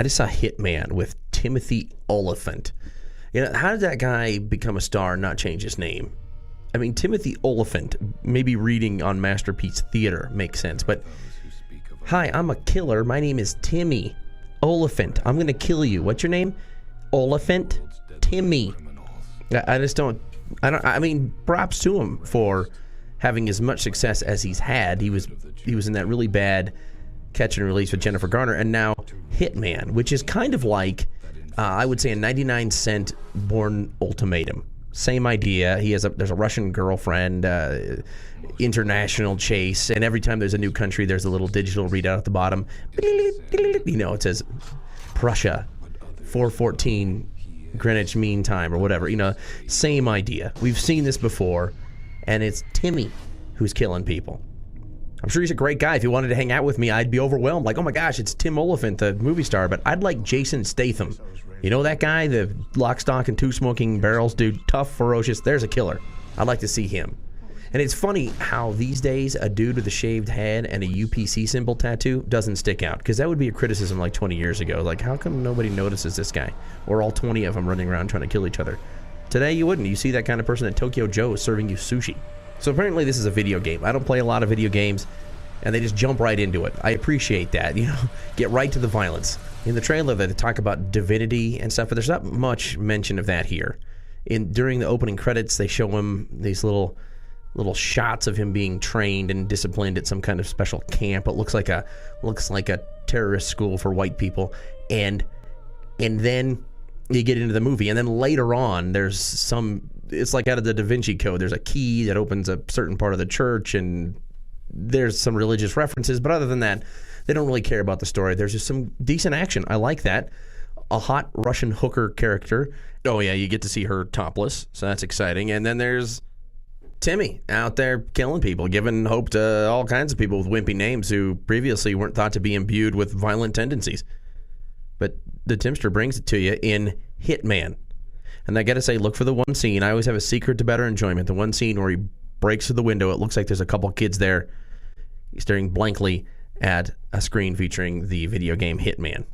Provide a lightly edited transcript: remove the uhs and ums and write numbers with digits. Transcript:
I just saw Hitman with Timothy Olyphant. You know, how did that guy become a star and not change his name? I mean, Timothy Olyphant, maybe reading on Masterpiece Theater makes sense, but hi, I'm a killer. My name is Timmy Olyphant. I'm going to kill you. What's your name? Olyphant? Timmy. I mean, props to him for having as much success as he's had. He was in that really bad Catch and Release with Jennifer Garner, and now Hitman, which is kind of like, I would say, a 99-cent Bourne Ultimatum. Same idea. There's a Russian girlfriend, international chase, and every time there's a new country, there's a little digital readout at the bottom. You know, it says Prussia, 4:14 Greenwich Mean Time, or whatever. You know, same idea. We've seen this before, and it's Timmy who's killing people. I'm sure he's a great guy. If he wanted to hang out with me, I'd be overwhelmed. Like, oh my gosh, it's Tim Olyphant, the movie star. But I'd like Jason Statham. You know that guy, the lock, stock, and two smoking barrels dude, tough, ferocious. There's a killer. I'd like to see him. And it's funny how these days a dude with a shaved head and a UPC symbol tattoo doesn't stick out, because that would be a criticism like 20 years ago. Like, how come nobody notices this guy? Or all 20 of them running around trying to kill each other. Today you wouldn't. You see that kind of person at Tokyo Joe's serving you sushi. So apparently this is a video game. I don't play a lot of video games, and they just jump right into it. I appreciate that. You know, get right to the violence. In the trailer, they talk about divinity and stuff, but there's not much mention of that here. During the opening credits, they show him these little shots of him being trained and disciplined at some kind of special camp. It looks like a terrorist school for white people, and then you get into the movie, and then later on, it's like out of the Da Vinci Code. There's a key that opens a certain part of the church, and there's some religious references, but other than that, they don't really care about the story. There's just some decent action. I like that. A hot Russian hooker character. Oh yeah, you get to see her topless, so that's exciting. And then there's Timmy out there killing people, giving hope to all kinds of people with wimpy names who previously weren't thought to be imbued with violent tendencies. But the Timster brings it to you in Hitman. And I gotta say, look for the one scene. I always have a secret to better enjoyment. The one scene where he breaks through the window. It looks like there's a couple kids there staring blankly at a screen featuring the video game Hitman.